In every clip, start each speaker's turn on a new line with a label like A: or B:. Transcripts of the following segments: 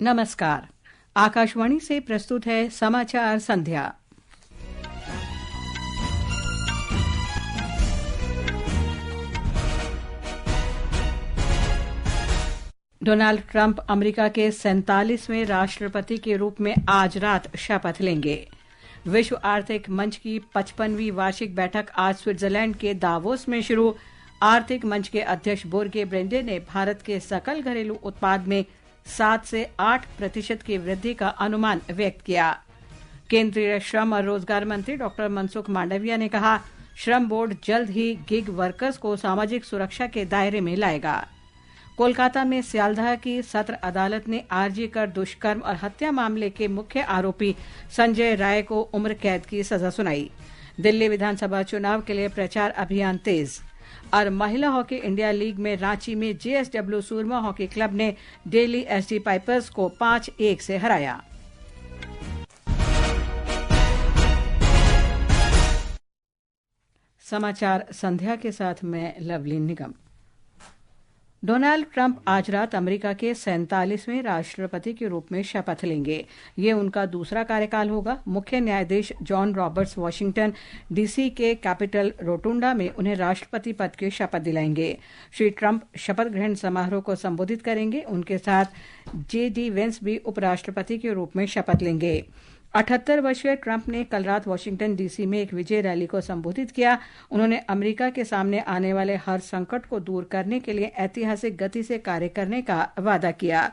A: नमस्कार। आकाशवाणी से प्रस्तुत है समाचार संध्या। डोनाल्ड ट्रंप अमेरिका के 47वें राष्ट्रपति के रूप में आज रात शपथ लेंगे। विश्व आर्थिक मंच की 55वीं वार्षिक बैठक आज स्विट्जरलैंड के दावोस में शुरू। आर्थिक मंच के अध्यक्ष बोर्गे ब्रेंडे ने भारत के सकल घरेलू उत्पाद में 7 से 8% की वृद्धि का अनुमान व्यक्त किया। केंद्रीय श्रम और रोजगार मंत्री डॉक्टर मनसुख मांडविया ने कहा, श्रम बोर्ड जल्द ही गिग वर्कर्स को सामाजिक सुरक्षा के दायरे में लाएगा। कोलकाता में सियालदह की सत्र अदालत ने आरजी कर दुष्कर्म और हत्या मामले के मुख्य आरोपी संजय राय को उम्र कैद की सजा सुनाई। दिल्ली विधानसभा चुनाव के लिए प्रचार अभियान तेज। और महिला हॉकी इंडिया लीग में रांची में जेएसडब्ल्यू सूरमा हॉकी क्लब ने दिल्ली एसडी पाइपर्स को 5-1 से हराया। समाचार संध्या के साथ मैं लवलीन निगम। डोनाल्ड ट्रंप आज रात अमेरिका के 47वें राष्ट्रपति के रूप में शपथ लेंगे। ये उनका दूसरा कार्यकाल होगा। मुख्य न्यायाधीश जॉन रॉबर्ट्स वाशिंगटन डीसी के कैपिटल रोटुंडा में उन्हें राष्ट्रपति पद की शपथ दिलाएंगे। श्री ट्रंप शपथ ग्रहण समारोह को संबोधित करेंगे। उनके साथ जेडी वेंस भी उपराष्ट्रपति के रूप में शपथ लेंगे। 78 वर्षीय ट्रंप ने कल रात वाशिंगटन डीसी में एक विजय रैली को संबोधित किया। उन्होंने अमेरिका के सामने आने वाले हर संकट को दूर करने के लिए ऐतिहासिक गति से कार्य करने का वादा किया।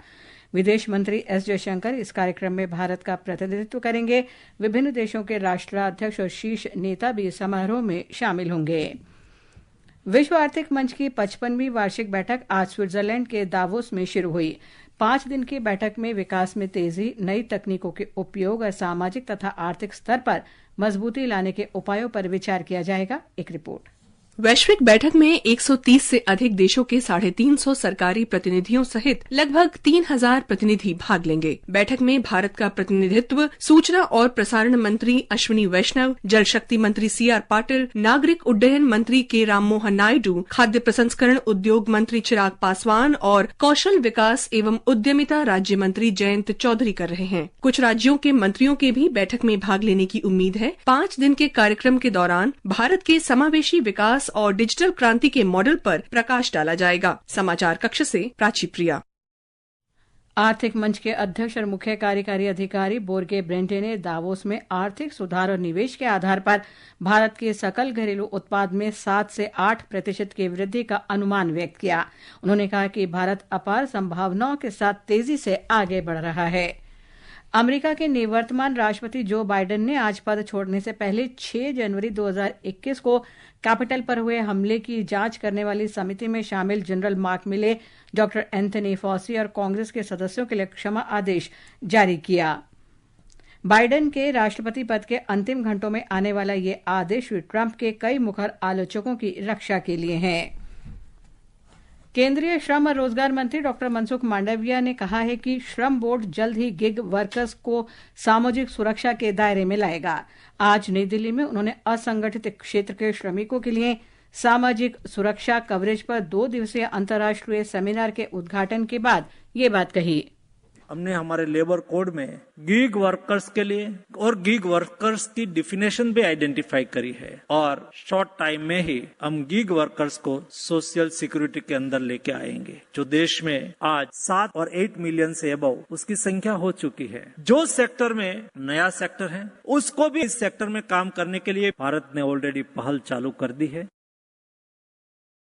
A: विदेश मंत्री एस जयशंकर इस कार्यक्रम में भारत का प्रतिनिधित्व करेंगे। विभिन्न देशों के राष्ट्राध्यक्ष और शीर्ष नेता भी समारोह में शामिल होंगे। विश्व आर्थिक मंच की 55वीं वार्षिक बैठक आज स्विट्जरलैंड के दावोस में शुरू हुई। 5 दिन की बैठक में विकास में तेजी, नई तकनीकों के उपयोग और सामाजिक तथा आर्थिक स्तर पर मजबूती लाने के उपायों पर विचार किया जाएगा। एक रिपोर्ट।
B: वैश्विक बैठक में 130 से अधिक देशों के 350 सरकारी प्रतिनिधियों सहित लगभग 3000 प्रतिनिधि भाग लेंगे। बैठक में भारत का प्रतिनिधित्व सूचना और प्रसारण मंत्री अश्विनी वैष्णव, जल शक्ति मंत्री सीआर पाटिल, नागरिक उड्डयन मंत्री के राममोहन नायडू, खाद्य प्रसंस्करण उद्योग मंत्री चिराग पासवान और कौशल विकास एवं उद्यमिता राज्य मंत्री जयंत चौधरी कर रहे हैं। कुछ राज्यों के मंत्रियों के भी बैठक में भाग लेने की उम्मीद है। 5 दिन के कार्यक्रम के दौरान भारत के समावेशी विकास और डिजिटल क्रांति के मॉडल पर प्रकाश डाला जाएगा। समाचार कक्ष से प्राची प्रिया।
A: आर्थिक मंच के अध्यक्ष और मुख्य कार्यकारी अधिकारी बोर्गे ब्रेंडे ने दावोस में आर्थिक सुधार और निवेश के आधार पर भारत के सकल घरेलू उत्पाद में 7 से 8% की वृद्धि का अनुमान व्यक्त किया। उन्होंने कहा कि भारत अपार संभावनाओं के साथ तेजी से आगे बढ़ रहा है। अमेरिका के निवर्तमान राष्ट्रपति जो बाइडेन ने आज पद छोड़ने से पहले 6 जनवरी 2021 को कैपिटल पर हुए हमले की जांच करने वाली समिति में शामिल जनरल मार्क मिले, डॉक्टर एंथनी फॉसी और कांग्रेस के सदस्यों के लिए क्षमा आदेश जारी किया। बाइडेन के राष्ट्रपति पद के अंतिम घंटों में आने वाला ये आदेश श्री ट्रंप के कई मुखर आलोचकों की रक्षा के लिए है। केंद्रीय श्रम और रोजगार मंत्री डॉक्टर मनसुख मांडविया ने कहा है कि श्रम बोर्ड जल्द ही गिग वर्कर्स को सामाजिक सुरक्षा के दायरे में लाएगा। आज नई दिल्ली में उन्होंने असंगठित क्षेत्र के श्रमिकों के लिए सामाजिक सुरक्षा कवरेज पर 2 दिवसीय अंतर्राष्ट्रीय सेमिनार के उद्घाटन के बाद ये बात कही।
C: हमने हमारे लेबर कोड में गिग वर्कर्स के लिए और गिग वर्कर्स की डिफिनेशन भी आइडेंटिफाई करी है और शॉर्ट टाइम में ही हम गिग वर्कर्स को सोशल सिक्योरिटी के अंदर लेके आएंगे। जो देश में आज 7 और 8 मिलियन से अबव उसकी संख्या हो चुकी है। जो सेक्टर में नया सेक्टर है उसको भी इस सेक्टर में काम करने के लिए भारत ने ऑलरेडी पहल चालू कर दी है।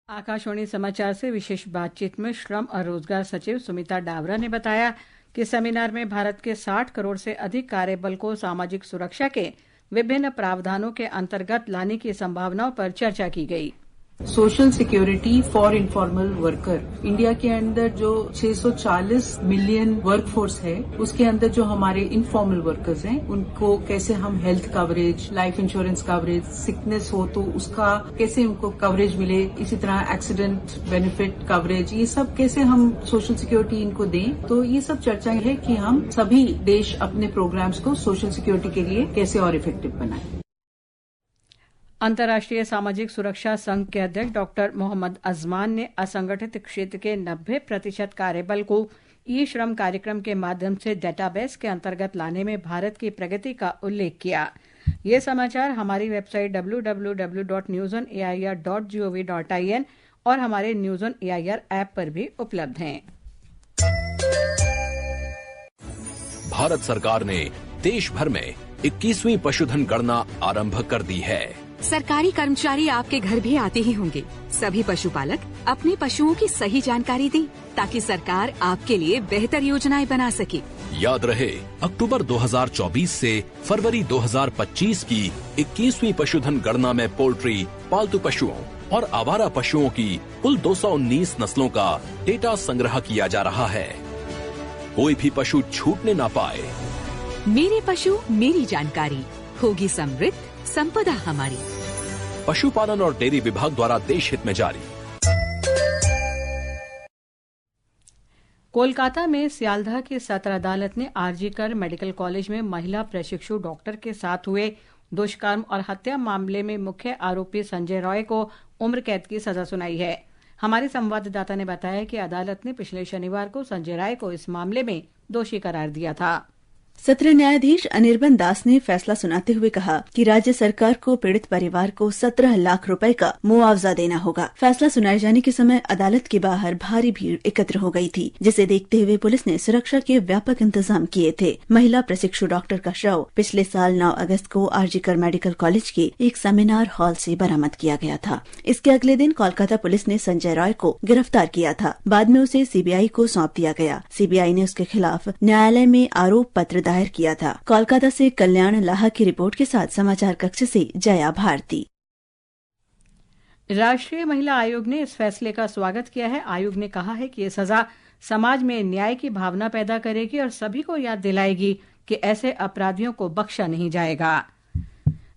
A: आकाशवाणी समाचार से विशेष बातचीत में श्रम और रोजगार सचिव सुमिता डावरा ने बताया कि सेमिनार में भारत के 60 करोड़ से अधिक कार्यबल को सामाजिक सुरक्षा के विभिन्न प्रावधानों के अंतर्गत लाने की संभावनाओं पर चर्चा की गई।
D: Social security for informal worker, India के अंदर जो 640 मिलियन वर्कफोर्स है उसके अंदर जो हमारे इनफॉर्मल वर्कर्स हैं उनको कैसे हम health coverage, life insurance coverage, sickness हो तो उसका कैसे उनको कवरेज मिले, इसी तरह एक्सीडेंट बेनिफिट कवरेज, ये सब कैसे हम सोशल सिक्योरिटी इनको दें। तो ये सब चर्चा है कि हम सभी देश अपने प्रोग्राम्स को सोशल सिक्योरिटी के लिए कैसे और इफेक्टिव बनाएं।
A: अंतर्राष्ट्रीय सामाजिक सुरक्षा संघ के अध्यक्ष डॉक्टर मोहम्मद अजमान ने असंगठित क्षेत्र के 90% कार्यबल को ई श्रम कार्यक्रम के माध्यम से डेटाबेस के अंतर्गत लाने में भारत की प्रगति का उल्लेख किया। ये समाचार हमारी वेबसाइट www.newsonair.gov.in और हमारे न्यूज़ ऑन एआईआर ऐप पर भी उपलब्ध हैं।
E: भारत सरकार ने देश भर में 21वीं पशुधन गणना आरंभ कर दी है।
F: सरकारी कर्मचारी आपके घर भी आते ही होंगे। सभी पशुपालक अपने पशुओं की सही जानकारी दें ताकि सरकार आपके लिए बेहतर योजनाएं बना सके।
E: याद रहे, अक्टूबर 2024 से फरवरी 2025 की 21वीं पशुधन गणना में पोल्ट्री, पालतू पशुओं और आवारा पशुओं की कुल 219 नस्लों का डेटा संग्रह किया जा रहा है। कोई भी पशु छूटने ना पाए।
F: मेरे पशु मेरी जानकारी, होगी समृद्ध संपदा हमारी।
E: पशुपालन और डेयरी विभाग द्वारा देश हित में जारी।
A: कोलकाता में सियालदह की सत्र अदालत ने आरजीकर मेडिकल कॉलेज में महिला प्रशिक्षु डॉक्टर के साथ हुए दुष्कर्म और हत्या मामले में मुख्य आरोपी संजय रॉय को उम्र कैद की सजा सुनाई है। हमारे संवाददाता ने बताया कि अदालत ने पिछले शनिवार को संजय राय को इस मामले में दोषी करार दिया था।
G: सत्र न्यायाधीश अनिर्बन दास ने फैसला सुनाते हुए कहा कि राज्य सरकार को पीड़ित परिवार को 17 लाख रुपए का मुआवजा देना होगा। फैसला सुनाए जाने के समय अदालत के बाहर भारी भीड़ एकत्र हो गई थी, जिसे देखते हुए पुलिस ने सुरक्षा के व्यापक इंतजाम किए थे। महिला प्रशिक्षु डॉक्टर का शव पिछले साल 9 अगस्त को आरजीकर मेडिकल कॉलेज के एक सेमिनार हॉल से बरामद किया गया था। इसके अगले दिन कोलकाता पुलिस ने संजय रॉय को गिरफ्तार किया था। बाद में उसे सीबीआई को सौंप दिया गया। सीबीआई ने उसके खिलाफ न्यायालय में आरोप पत्र दायर किया था। कोलकाता से कल्याण लाहा की रिपोर्ट के साथ समाचार कक्ष से जया भारती।
A: राष्ट्रीय महिला आयोग ने इस फैसले का स्वागत किया है। आयोग ने कहा है कि ये सजा समाज में न्याय की भावना पैदा करेगी और सभी को याद दिलाएगी कि ऐसे अपराधियों को बख्शा नहीं जाएगा।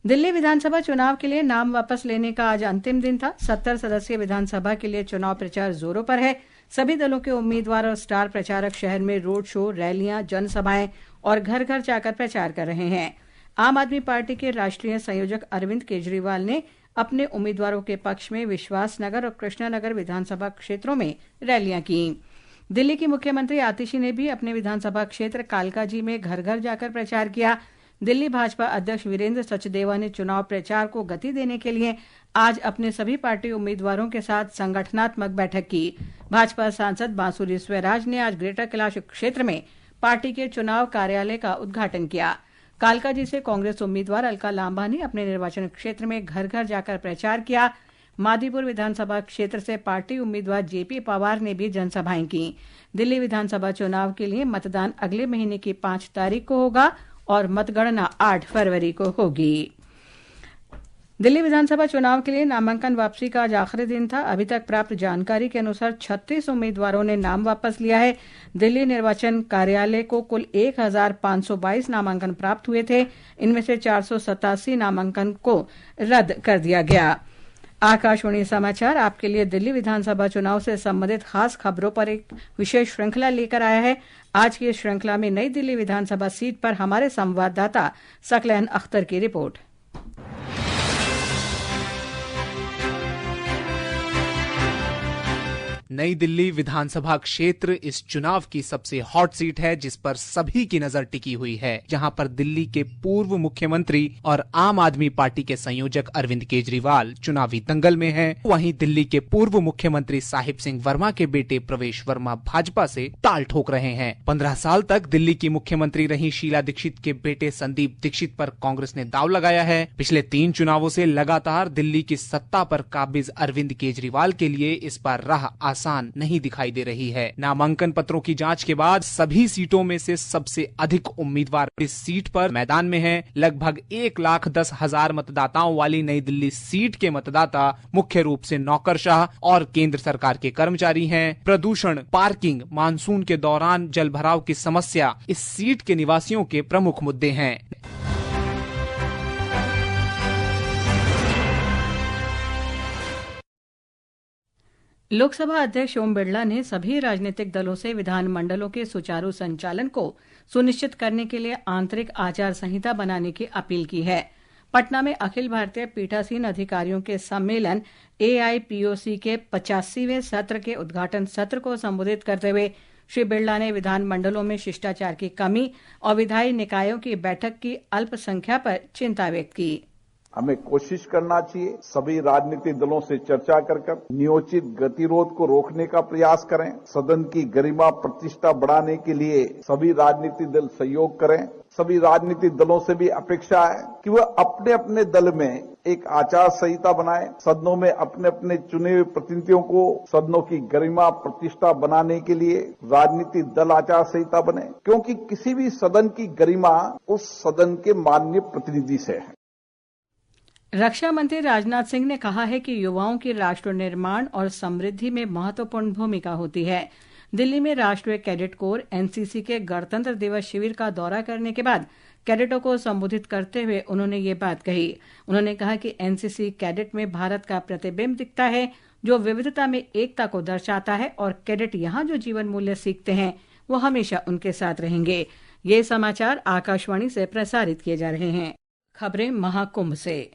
A: दिल्ली विधानसभा चुनाव के लिए नाम वापस लेने का आज अंतिम दिन था। 70 सदस्यीय विधानसभा के लिए चुनाव प्रचार जोरों पर है। सभी दलों के उम्मीदवार और स्टार प्रचारक शहर में रोड शो, रैलियां, जनसभाएं और घर घर जाकर प्रचार कर रहे हैं। आम आदमी पार्टी के राष्ट्रीय संयोजक अरविंद केजरीवाल ने अपने उम्मीदवारों के पक्ष में विश्वासनगर और कृष्णानगर विधानसभा क्षेत्रों में रैलियां की। दिल्ली की मुख्यमंत्री आतिशी ने भी अपने विधानसभा क्षेत्र कालकाजी में घर घर जाकर प्रचार किया। दिल्ली भाजपा अध्यक्ष वीरेंद्र सचदेवा ने चुनाव प्रचार को गति देने के लिए आज अपने सभी पार्टी उम्मीदवारों के साथ संगठनात्मक बैठक की। भाजपा सांसद बांसुरी स्वराज ने आज ग्रेटर कैलाश क्षेत्र में पार्टी के चुनाव कार्यालय का उद्घाटन किया। कालकाजी से कांग्रेस उम्मीदवार अलका लांबा ने अपने निर्वाचन क्षेत्र में घर घर जाकर प्रचार किया। मादीपुर विधानसभा क्षेत्र से पार्टी उम्मीदवार जेपी पवार ने भी जनसभाएं की। दिल्ली विधानसभा चुनाव के लिए मतदान अगले महीने की 5 तारीख को होगा और मतगणना 8 फरवरी को होगी। दिल्ली विधानसभा चुनाव के लिए नामांकन वापसी का आज आखिरी दिन था। अभी तक प्राप्त जानकारी के अनुसार 36 उम्मीदवारों ने नाम वापस लिया है। दिल्ली निर्वाचन कार्यालय को कुल 1522 नामांकन प्राप्त हुए थे। इनमें से 487 नामांकन को रद्द कर दिया गया। आकाशवाणी समाचार आपके लिए दिल्ली विधानसभा चुनाव से संबंधित खास खबरों पर एक विशेष श्रृंखला लेकर आया है। आज की इस श्रृंखला में नई दिल्ली विधानसभा सीट पर हमारे संवाददाता सकलैन अख्तर की रिपोर्ट।
H: नई दिल्ली विधानसभा क्षेत्र इस चुनाव की सबसे हॉट सीट है, जिस पर सभी की नजर टिकी हुई है। जहां पर दिल्ली के पूर्व मुख्यमंत्री और आम आदमी पार्टी के संयोजक अरविंद केजरीवाल चुनावी दंगल में हैं। वहीं दिल्ली के पूर्व मुख्यमंत्री साहिब सिंह वर्मा के बेटे प्रवेश वर्मा भाजपा से ताल ठोक रहे हैं। 15 साल तक दिल्ली की मुख्यमंत्री रही शीला दीक्षित के बेटे संदीप दीक्षित पर कांग्रेस ने दांव लगाया है। पिछले 3 चुनावों से लगातार दिल्ली की सत्ता पर काबिज अरविंद केजरीवाल के लिए इस बार राह आसान नहीं दिखाई दे रही है। नामांकन पत्रों की जांच के बाद सभी सीटों में से सबसे अधिक उम्मीदवार इस सीट पर मैदान में हैं। लगभग 1,10,000 मतदाताओं वाली नई दिल्ली सीट के मतदाता मुख्य रूप से नौकरशाह और केंद्र सरकार के कर्मचारी हैं। प्रदूषण, पार्किंग, मानसून के दौरान जलभराव की समस्या इस सीट के निवासियों के प्रमुख मुद्दे हैं।
A: लोकसभा अध्यक्ष ओम बिरला ने सभी राजनीतिक दलों से विधानमंडलों के सुचारू संचालन को सुनिश्चित करने के लिए आंतरिक आचार संहिता बनाने की अपील की है। पटना में अखिल भारतीय पीठासीन अधिकारियों के सम्मेलन AIPOC के 85वें सत्र के उद्घाटन सत्र को संबोधित करते हुए श्री बिरला ने विधानमंडलों में शिष्टाचार की कमी और विधायी निकायों की बैठक की अल्पसंख्या पर चिंता व्यक्त की।
I: हमें कोशिश करना चाहिए सभी राजनीतिक दलों से चर्चा कर नियोजित गतिरोध को रोकने का प्रयास करें। सदन की गरिमा प्रतिष्ठा बढ़ाने के लिए सभी राजनीतिक दल सहयोग करें। सभी राजनीतिक दलों से भी अपेक्षा है कि वह अपने अपने दल में एक आचार संहिता बनाए। सदनों में अपने अपने चुने हुए प्रतिनिधियों को सदनों की गरिमा प्रतिष्ठा बनाने के लिए राजनीतिक दल आचार संहिता बने, क्योंकि किसी भी सदन की गरिमा उस सदन के माननीय प्रतिनिधि से है।
A: रक्षा मंत्री राजनाथ सिंह ने कहा है कि युवाओं की राष्ट्र निर्माण और समृद्धि में महत्वपूर्ण भूमिका होती है। दिल्ली में राष्ट्रीय कैडेट कोर एनसीसी के गणतंत्र दिवस शिविर का दौरा करने के बाद कैडेटों को संबोधित करते हुए उन्होंने ये बात कही। उन्होंने कहा कि एनसीसी कैडेट में भारत का प्रतिबिंब दिखता है, जो विविधता में एकता को दर्शाता है, और कैडेट यहाँ जो जीवन मूल्य सीखते हैं वो हमेशा उनके साथ रहेंगे। ये समाचार आकाशवाणी से प्रसारित किए जा रहे हैं। खबरें महाकुंभ से।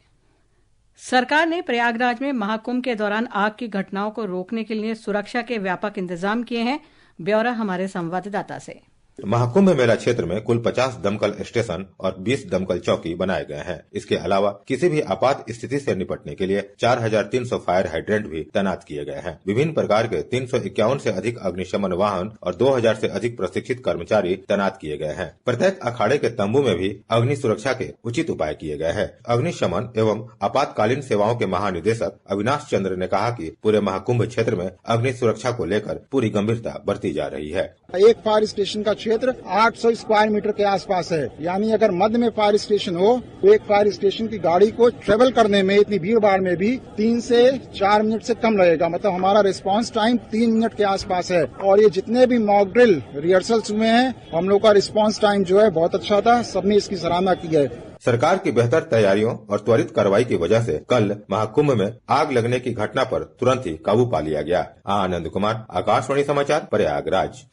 A: सरकार ने प्रयागराज में महाकुंभ के दौरान आग की घटनाओं को रोकने के लिए सुरक्षा के व्यापक इंतजाम किए हैं। ब्यौरा हमारे संवाददाता से।
J: महाकुंभ मेला क्षेत्र में कुल 50 दमकल स्टेशन और 20 दमकल चौकी बनाए गए हैं। इसके अलावा किसी भी आपात स्थिति से निपटने के लिए 4300 फायर हाइड्रेंट भी तैनात किए गए हैं। विभिन्न प्रकार के 351 से अधिक अग्निशमन वाहन और 2000 से अधिक प्रशिक्षित कर्मचारी तैनात किए गए हैं। प्रत्येक अखाड़े के तंबू में भी अग्नि सुरक्षा के उचित उपाय किए गए हैं। अग्निशमन एवं आपातकालीन सेवाओं के महानिदेशक अविनाश चंद्र ने कहा कि पूरे महाकुंभ क्षेत्र में अग्नि सुरक्षा को लेकर पूरी गंभीरता बरती जा रही है।
K: एक फायर स्टेशन का क्षेत्र 800 स्क्वायर मीटर के आसपास है, यानी अगर मध्य में फायर स्टेशन हो तो एक फायर स्टेशन की गाड़ी को ट्रेवल करने में इतनी भीड़ भाड़ में भी 3 से 4 मिनट से कम लगेगा। मतलब हमारा रिस्पांस टाइम 3 मिनट के आसपास है। और ये जितने भी मॉक ड्रिल रिहर्सल्स हुए हैं, हम लोग का रिस्पांस टाइम जो है बहुत अच्छा था। सबने इसकी सराहना की है।
J: सरकार की बेहतर तैयारियों और त्वरित कार्रवाई की वजह से कल महाकुंभ में आग लगने की घटना पर तुरंत ही काबू पा लिया गया। आनंद कुमार, आकाशवाणी समाचार, प्रयागराज।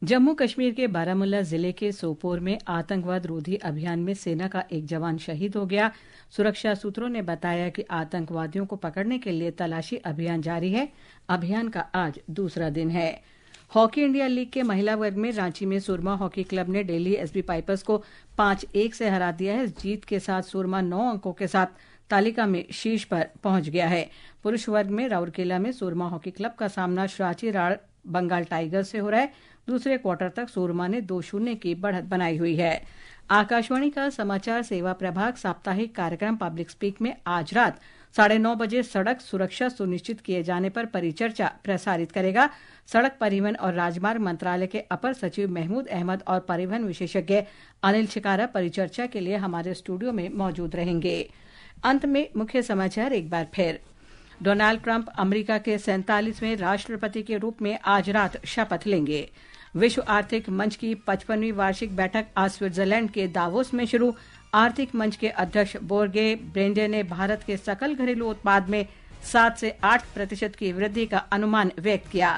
A: जम्मू कश्मीर के बारामुल्ला जिले के सोपोर में आतंकवाद रोधी अभियान में सेना का एक जवान शहीद हो गया। सुरक्षा सूत्रों ने बताया कि आतंकवादियों को पकड़ने के लिए तलाशी अभियान जारी है। अभियान का आज दूसरा दिन है। हॉकी इंडिया लीग के महिला वर्ग में रांची में सुरमा हॉकी क्लब ने दिल्ली एसबी पाइपर्स को 5-1 से हरा दिया है। इस जीत के साथ सुरमा 9 अंकों के साथ तालिका में शीर्ष पर पहुंच गया है। पुरुष वर्ग में राउरकेला में सुरमा हॉकी क्लब का सामना श्राची राड़ बंगाल टाइगर से हो रहा है। दूसरे क्वार्टर तक सुरमा ने 2-0 की बढ़त बनाई हुई है। आकाशवाणी का समाचार सेवा प्रभाग साप्ताहिक कार्यक्रम पब्लिक स्पीक में आज रात 9:30 बजे सड़क सुरक्षा सुनिश्चित किए जाने पर परिचर्चा प्रसारित करेगा। सड़क परिवहन और राजमार्ग मंत्रालय के अपर सचिव महमूद अहमद और परिवहन विशेषज्ञ अनिल शिकारा परिचर्चा के लिए हमारे स्टूडियो में मौजूद रहेंगे। अंत में मुख्य समाचार एक बार फिर। डोनाल्ड ट्रंप अमेरिका के 47वें राष्ट्रपति के रूप में आज रात शपथ लेंगे। विश्व आर्थिक मंच की 55वीं वार्षिक बैठक आज स्विट्जरलैंड के दावोस में शुरू। आर्थिक मंच के अध्यक्ष बोर्गे ब्रेंडे ने भारत के सकल घरेलू उत्पाद में 7 से 8% की वृद्धि का अनुमान व्यक्त किया।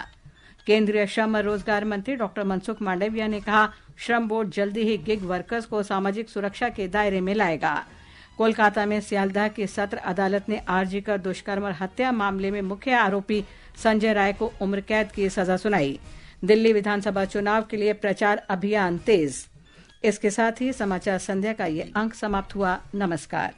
A: केंद्रीय श्रम और रोजगार मंत्री डॉक्टर मनसुख मांडविया ने कहा, श्रम बोर्ड जल्दी ही गिग वर्कर्स को सामाजिक सुरक्षा के दायरे में लाएगा। कोलकाता में सियालदह की सत्र अदालत ने आरजी कर दुष्कर्म और हत्या मामले में मुख्य आरोपी संजय राय को उम्र कैद की सजा सुनाई। दिल्ली विधानसभा चुनाव के लिए प्रचार अभियान तेज। इसके साथ ही समाचार संध्या का ये अंक समाप्त हुआ। नमस्कार।